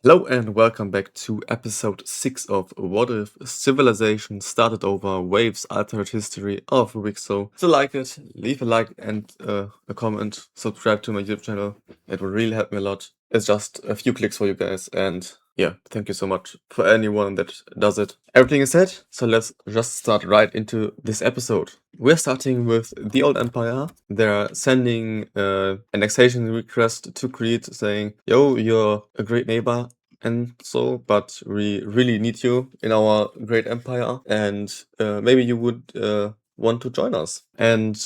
Hello and welcome back to episode 6 of What If Civilization Started Over Waves Alternate History of WICSO. So like it, leave a like and a comment, subscribe to my YouTube channel. It will really help me a lot. It's just a few clicks for you guys and yeah, thank you so much for anyone that does it. Everything is set, so let's just start right into this episode. We're starting with the Old Empire. They're sending annexation request to Crete saying, yo, you're a great neighbor and so, but we really need you in our great empire and maybe you would want to join us and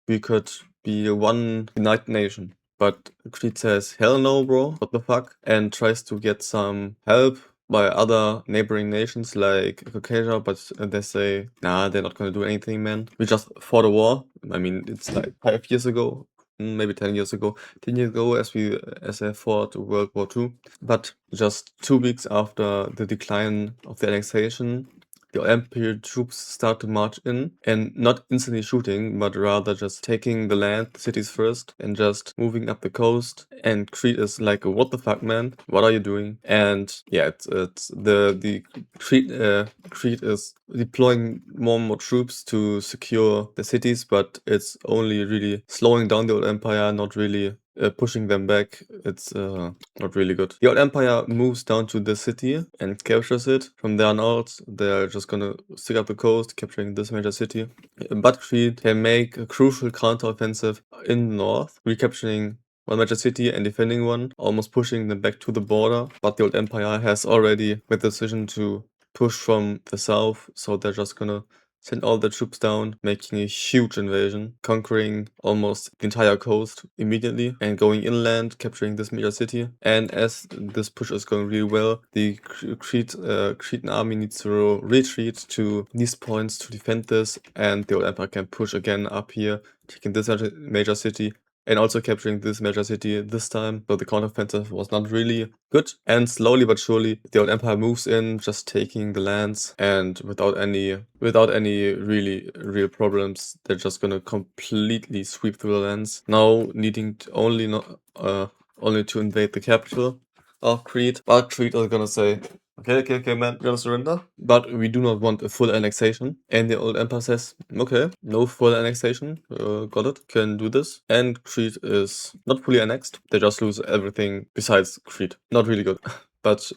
we could be one united nation. But Crete says, hell no, bro, what the fuck? And tries to get some help by other neighboring nations like Caucasia, but they say, nah, they're not gonna do anything, man. We just fought a war. I mean, it's like 5 years ago, maybe 10 years ago. 10 years ago as I fought World War II. But just 2 weeks after the decline of the annexation, the Imperial troops start to march in and not instantly shooting, but rather just taking the land, the cities first, and just moving up the coast. And Crete is like, what the fuck, man? What are you doing? And yeah, it's the Crete is deploying more and more troops to secure the cities, but it's only really slowing down the old empire, not really pushing them back. It's not really good. The old empire moves down to the city and captures it. From there on out, they're just gonna stick up the coast, capturing this major city. But Crete can make a crucial counteroffensive in the north, recapturing one major city and defending one, almost pushing them back to the border. But the old empire has already made the decision to push from the south, so they're just gonna send all the troops down, making a huge invasion, conquering almost the entire coast immediately and going inland, capturing this major city. And as this push is going really well, the Cretan army needs to retreat to these points to defend this, and the old empire can push again up here, taking this major city and also capturing this major city this time. So the counteroffensive was not really good. And slowly but surely, the old empire moves in, just taking the lands, and without any really real problems, they're just gonna completely sweep through the lands. Now needing to only to invade the capital of Crete. But Crete are gonna say, okay, man, we're gonna surrender. But we do not want a full annexation. And the old empire says, okay, no full annexation, got it, can do this. And Crete is not fully annexed. They just lose everything besides Crete. Not really good. But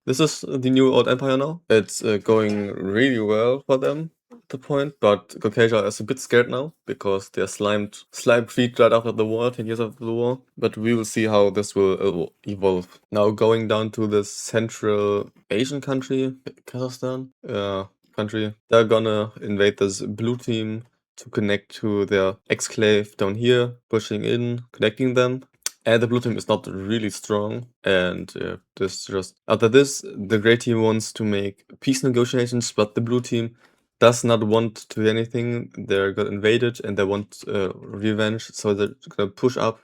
this is the new old empire now. It's going really well for them at the point, but Caucasia is a bit scared now because they're slimed Crete right after the war, 10 years after the war. But we will see how this will evolve. Now going down to the Central Asian country, Kazakhstan, country, they're gonna invade this blue team to connect to their exclave down here, pushing in, connecting them. And the blue team is not really strong, and this just after this, the gray team wants to make peace negotiations, but the blue team does not want to do anything. They got invaded and they want revenge, so they're gonna push up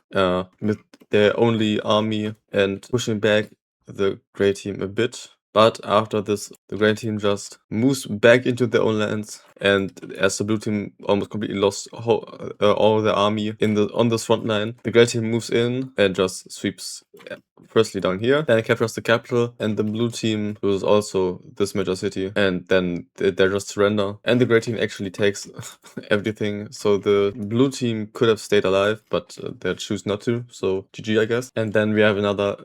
with their only army and pushing back the gray team a bit. But after this, the gray team just moves back into their own lands, and as the blue team almost completely lost all their army on this front line, the gray team moves in and just sweeps firstly down here, then it captures the capital, and the blue team loses also this major city, and then they just surrender. And the gray team actually takes everything, so the blue team could have stayed alive, but they choose not to, so GG, I guess. And then we have another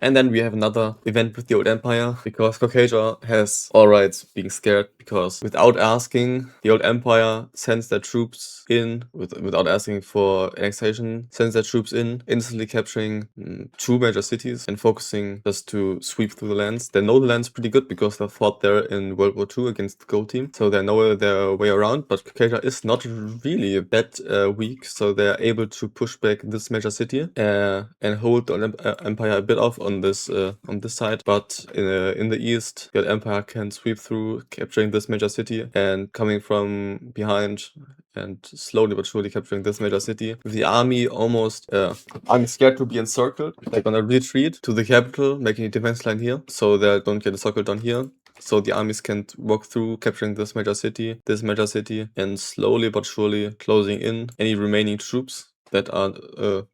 event with the old empire, because Caucasia has all rights being scared, because without asking, the old empire sends their troops in, without asking for annexation, sends their troops in, instantly capturing 2 major cities and focusing just to sweep through the lands. They know the lands pretty good because they fought there in World War II against the Gold Team, so they know their way around. But Caucasia is not really that weak, so they're able to push back this major city and hold the empire a bit off on this side. But in the east, the empire can sweep through, capturing this major city and coming from behind and slowly but surely capturing this major city. With the army almost scared to be encircled, they're gonna retreat to the capital, making a defense line here, so they don't get encircled down here. So the armies can walk through, capturing this major city, and slowly but surely closing in any remaining troops that are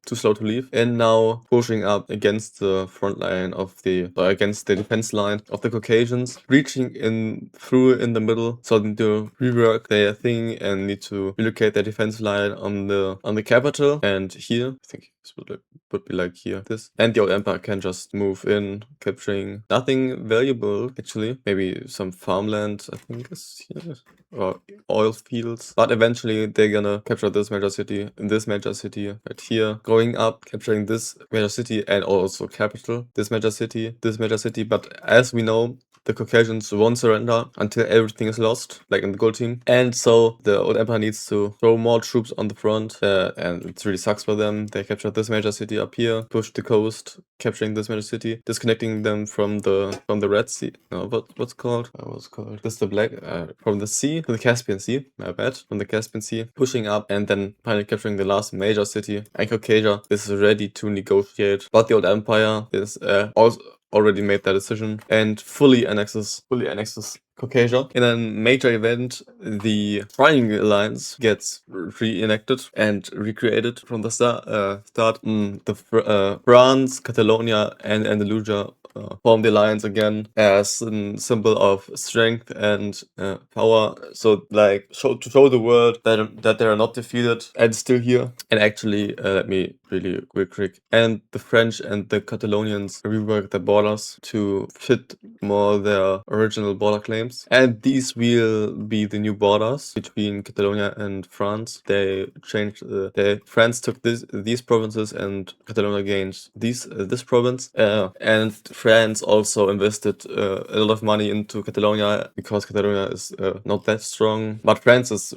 too slow to leave, and now pushing up against the front line of against the defense line of the Caucasians, reaching in through in the middle, so they need to rework their thing and need to relocate their defense line on the capital. And here, I think this would be like here, this, and the old empire can just move in, capturing nothing valuable actually, maybe some farmland, I think is here, or oil fields, but eventually they're gonna capture this major city right here, going up, capturing this major city and also capital, this major city. But as we know, the Caucasians won't surrender until everything is lost, like in the gold team. And so the old empire needs to throw more troops on the front, and it really sucks for them. They captured this major city up here, pushed the coast, capturing this major city, disconnecting them from the Red Sea. No, what's called? This is the black from the sea to the Caspian Sea. My bad. From the Caspian Sea, pushing up and then finally capturing the last major city. And Caucasia is ready to negotiate, but the old empire is also already made that decision and fully annexes Caucasia. In a major event, the Triangle Alliance gets reenacted and recreated from the start. France, Catalonia, and Andalusia form the alliance again as a symbol of strength and power. So, like, to show the world that they are not defeated and still here. And actually, let me really quick. And the French and the Catalonians rework their borders to fit more their original border claims. And these will be the new borders between Catalonia and France. They changed. France took these provinces, and Catalonia gained this province. And France also invested a lot of money into Catalonia because Catalonia is not that strong, but France is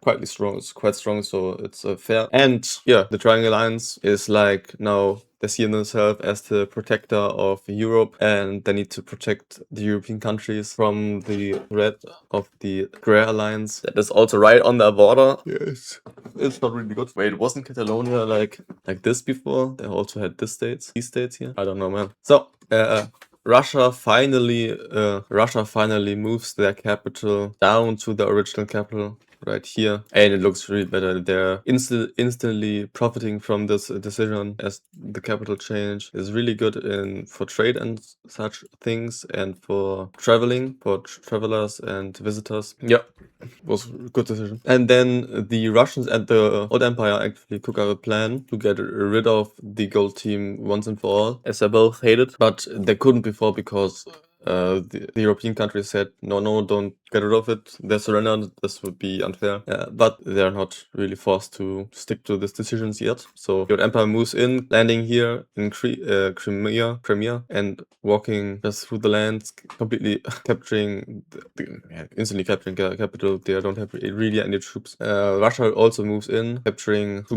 quite strong, so it's fair. And yeah, the Triangle Alliance is like now they see themselves as the protector of Europe, and they need to protect the European countries from the threat of the Grey Alliance that is also right on their border. Yes, it's not really good. Wait, wasn't Catalonia like this before? They also had these states here. I don't know, man. So Russia finally moves their capital down to the original capital right here, and it looks really better. They're instantly profiting from this decision, as the capital change is really good for trade and such things, and for traveling for travelers and visitors. Yeah, was a good decision. And then the Russians and the old empire actually cook up a plan to get rid of the gold team once and for all, as they both hated, but they couldn't before because the European countries said, no, don't get rid of it. They surrendered. This would be unfair. But they're not really forced to stick to these decisions yet. So the empire moves in, landing here in Crimea, and walking just through the lands, completely capturing, instantly capturing the capital. They don't have really any troops. Russia also moves in, capturing three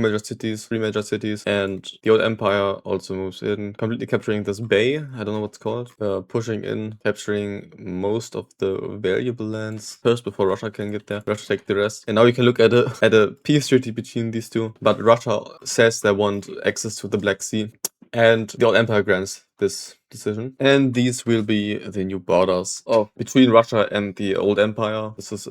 major cities, and the old empire also moves in, completely capturing this bay. I don't know what's called. Pushing in, capturing most of the valuable lands first before Russia can get there. Russia take the rest. And now you can look at a peace treaty between these two. But Russia says they want access to the Black Sea, and the old empire grants this decision. And these will be the new borders between Russia and the old empire. This was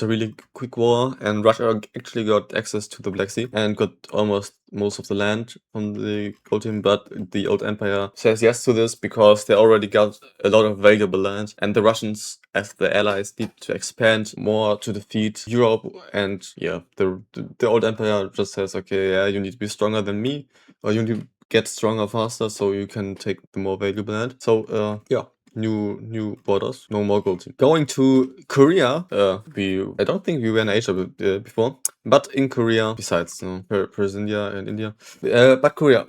a really quick war, and Russia actually got access to the Black Sea and got almost most of the land from the gold team, but the old empire says yes to this because they already got a lot of valuable land, and the Russians, as the allies, need to expand more to defeat Europe. And yeah, the old empire just says, okay, yeah, you need to be stronger than me, or you need to get stronger faster so you can take the more valuable land. So yeah, new borders, no more gold team. Going to Korea, I don't think we were in Asia before, but in Korea, besides India and India, but Korea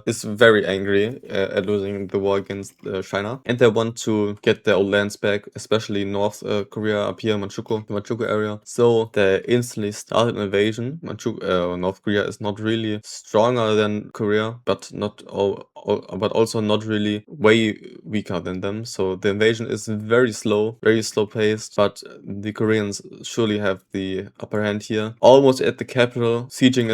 is very angry at losing the war against China, and they want to get their old lands back, especially North Korea up here, the Manchukuo area. So they instantly started an invasion. North Korea is not really stronger than Korea, but but also not really way weaker than them. So the invasion is very slow paced, but the Koreans surely have the upper hand here. Almost at the capital, sieging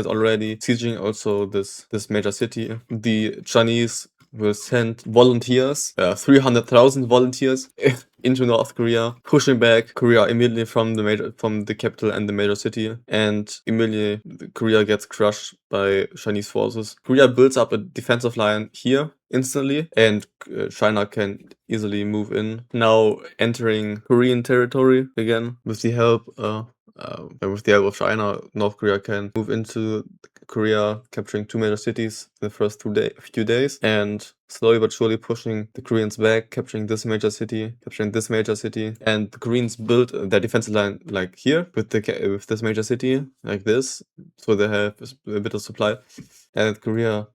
also this major city. The Chinese will send volunteers, 300,000 volunteers. into North Korea, pushing back Korea immediately from the capital and the major city, and immediately Korea gets crushed by Chinese forces. Korea builds up a defensive line here instantly, and China can easily move in. Now entering Korean territory again with the help of China, North Korea can move into Korea, capturing 2 major cities in the first few days, and slowly but surely pushing the Koreans back, capturing this major city, and the Koreans build their defensive line like here with this major city like this, so they have a bit of supply. And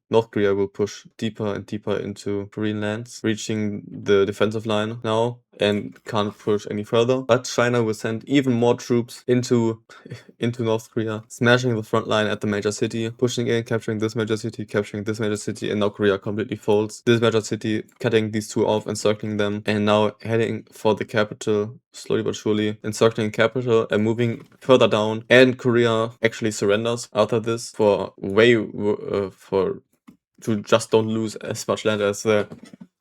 North Korea will push deeper and deeper into Korean lands, reaching the defensive line now and can't push any further. But China will send even more troops into North Korea, smashing the front line at the major city, pushing in, capturing this major city, and now Korea completely folds this major city, cutting these two off, encircling them, and now heading for the capital, slowly but surely encircling capital and moving further down. And Korea actually surrenders after this to just don't lose as much land as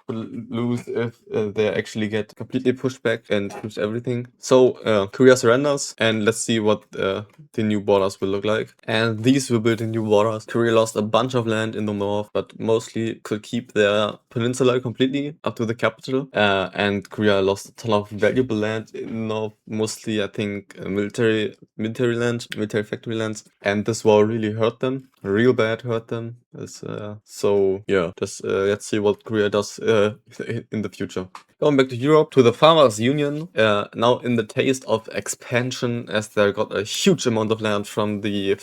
lose if they actually get completely pushed back and lose everything. So Korea surrenders, and let's see what the new borders will look like. And these will build the new borders. Korea lost a bunch of land in the north, but mostly could keep their peninsula completely up to the capital. And Korea lost a ton of valuable land in the north, mostly I think military factory lands. And this war really hurt them, real bad hurt them. So yeah, just let's see what Korea does in the future. Going back to Europe, to the Farmers Union, now in the taste of expansion, as they got a huge amount of land from the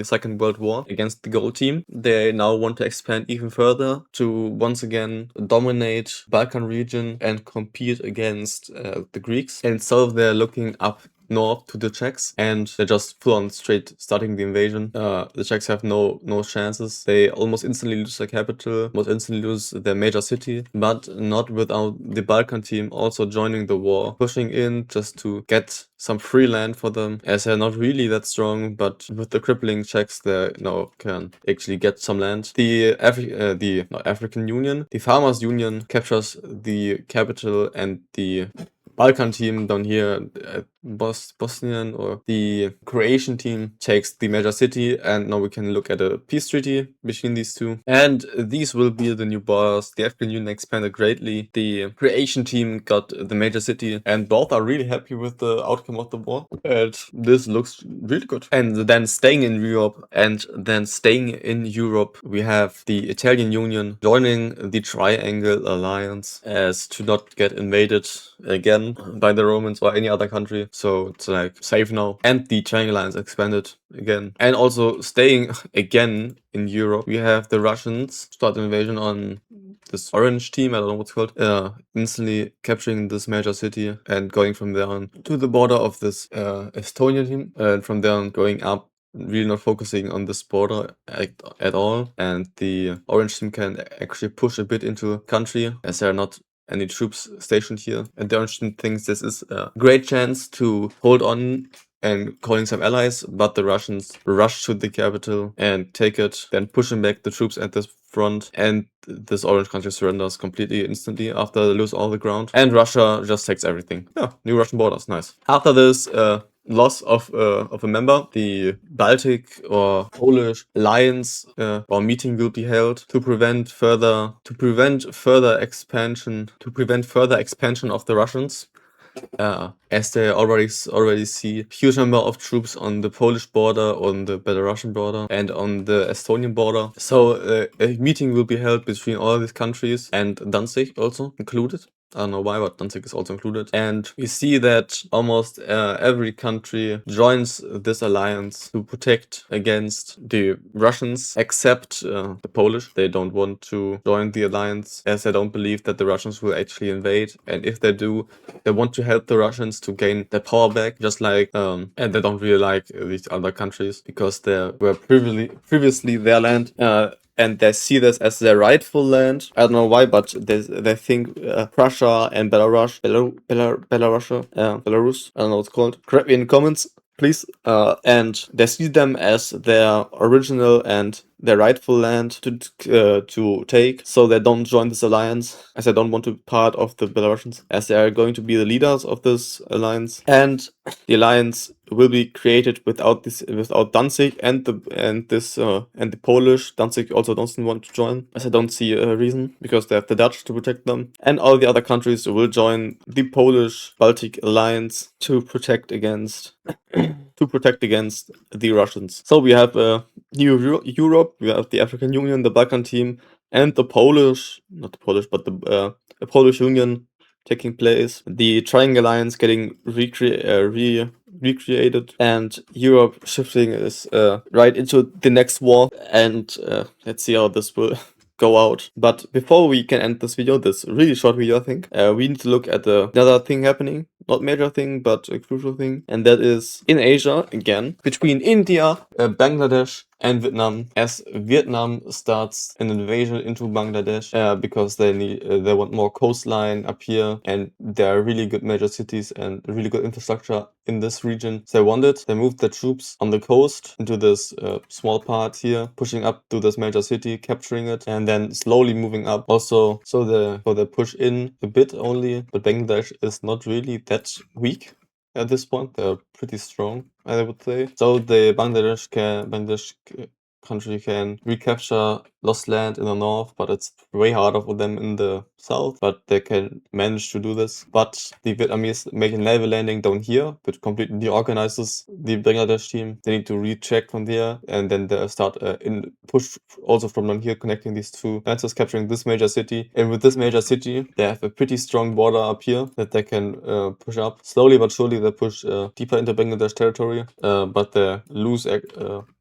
Second World War against the Gold Team. They now want to expand even further to once again dominate Balkan region and compete against the Greeks. And so they're looking up north to the Czechs, and they're just full on straight starting the invasion. The Czechs have no chances. They almost instantly lose their capital, almost instantly lose their major city, but not without the Balkan team also joining the war, pushing in just to get some free land for them, as they're not really that strong, but with the crippling Czechs, they now can actually get some land. The African Union, the Farmers Union captures the capital, and the Balkan team down here, Bosnian or the Croatian team, takes the major city, and now we can look at a peace treaty between these two. And these will be the new borders. The African Union expanded greatly. The Croatian team got the major city, and both are really happy with the outcome of the war. And this looks really good. And then staying in Europe, we have the Italian Union joining the Triangle Alliance as to not get invaded again by the Romans or any other country. So it's like safe now. And the Triangle Alliance expanded again. And also staying again in Europe, we have the Russians start an invasion on this orange team, I don't know what's called, instantly capturing this major city and going from there on to the border of this Estonian team, and from there on going up, really not focusing on this border at all. And the orange team can actually push a bit into the country, as there are not any troops stationed here. And the orange team thinks this is a great chance to hold on and calling some allies, but the Russians rush to the capital and take it, then pushing back the troops at this front, and this orange country surrenders completely instantly after they lose all the ground, and Russia just takes everything. Yeah, new Russian borders, nice. After this loss of a member, the Baltic or Polish alliance or meeting will be held to prevent further expansion of the Russians. As they already see huge number of troops on the Polish border, on the Belarusian border, and on the Estonian border. So a meeting will be held between all these countries, and Danzig also included. I don't know why, but Danzig is also included. And we see that almost every country joins this alliance to protect against the Russians, except the Polish. They don't want to join the alliance, as they don't believe that the Russians will actually invade. And if they do, they want to help the Russians to gain their power back, just like, and they don't really like these other countries because they were previously their land. And they see this as their rightful land. I don't know why, but they think Prussia and Belarus, I don't know what it's called. Correct me in the comments. please. And they see them as their original and their rightful land to take, so they don't join this alliance, as they don't want to be part of the Belarusians, as they are going to be the leaders of this alliance. And the alliance will be created without Danzig and the Polish. Danzig also doesn't want to join, as I don't see a reason, because they have the Dutch to protect them, and all the other countries will join the Polish Baltic alliance to protect against the Russians. So we have New Europe, we have the African Union, the Balkan team, and the Polish Union taking place. The Triangle Alliance getting recreated, and Europe shifting is right into the next war. And let's see how this will go out. But before we can end this video, this really short video, I think, we need to look at another thing happening. Not major thing, but a crucial thing. And that is in Asia, again, between India, Bangladesh, and Vietnam, as Vietnam starts an invasion into Bangladesh because they want more coastline up here, and there are really good major cities and really good infrastructure in this region. So they want it. They moved their troops on the coast into this small part here, pushing up to this major city, capturing it, and then slowly moving up. Also, so they push in a bit only, but Bangladesh is not really that weak. At this point, they're pretty strong, I would say. So the Bangladesh country can recapture lost land in the north, but it's way harder for them in the south. But they can manage to do this. But the Vietnamese make a naval landing down here, which completely reorganizes the Bangladesh team. They need to recheck from there, and then they start in push also from down here, connecting these two lances, capturing this major city. And with this major city, they have a pretty strong border up here that they can push up. Slowly but surely, they push deeper into Bangladesh territory, but they lose a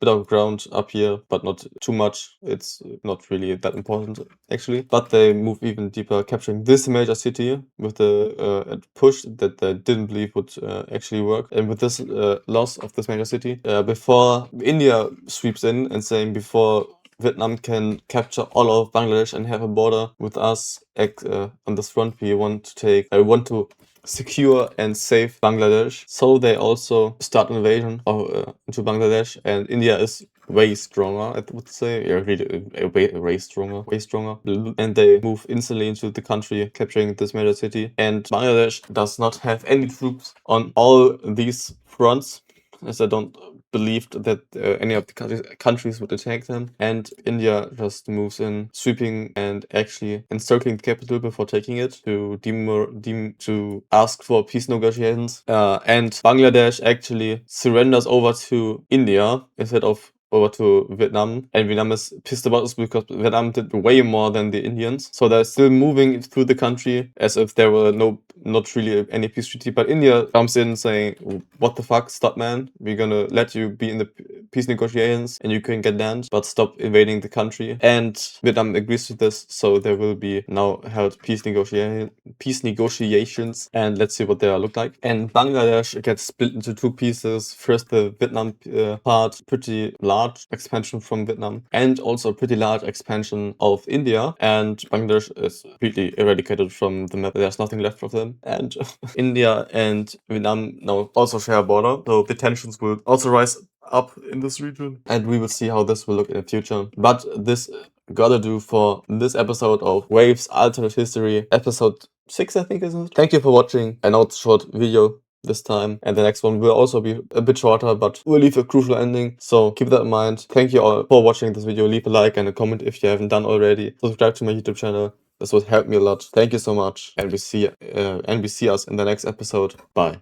bit of ground up here, but not too much. It's not really that important, actually. But they move even deeper, capturing this major city with the push that they didn't believe would actually work. And with this loss of this major city, before India sweeps in and saying before Vietnam can capture all of Bangladesh and have a border with us on this front, we want to secure and save Bangladesh. So they also start an invasion into Bangladesh, and India is way stronger, I would say. Yeah, really, way stronger. And they move instantly into the country, capturing this major city. And Bangladesh does not have any troops on all these fronts, as I don't believed that any of the countries would attack them. And India just moves in, sweeping and actually encircling the capital before taking it to ask for peace negotiations. And Bangladesh actually surrenders over to India instead of over to Vietnam, and Vietnam is pissed about this because Vietnam did way more than the Indians. So they're still moving through the country as if there were not really any peace treaty. But India comes in saying, "What the fuck? Stop, man! We're gonna let you be in the peace negotiations, and you can get land, but stop invading the country." And Vietnam agrees to this, so there will be now held peace negotiations, and let's see what they look like. And Bangladesh gets split into two pieces. First, the Vietnam part, pretty large expansion from Vietnam, and also a pretty large expansion of India, and Bangladesh is completely eradicated from the map. There's nothing left of them, and India and Vietnam now also share a border, so the tensions will also rise up in this region, and we will see how this will look in the future. But this gotta do for this episode of Waves Alternate History, episode 6, I think, isn't it? Thank you for watching. I know it's a short video this time, and the next one will also be a bit shorter, but will leave a crucial ending, so keep that in mind. Thank you all for watching this video. Leave a like and a comment if you haven't done already. Subscribe to my YouTube channel. This would help me a lot. Thank you so much, and we see us in the next episode. Bye.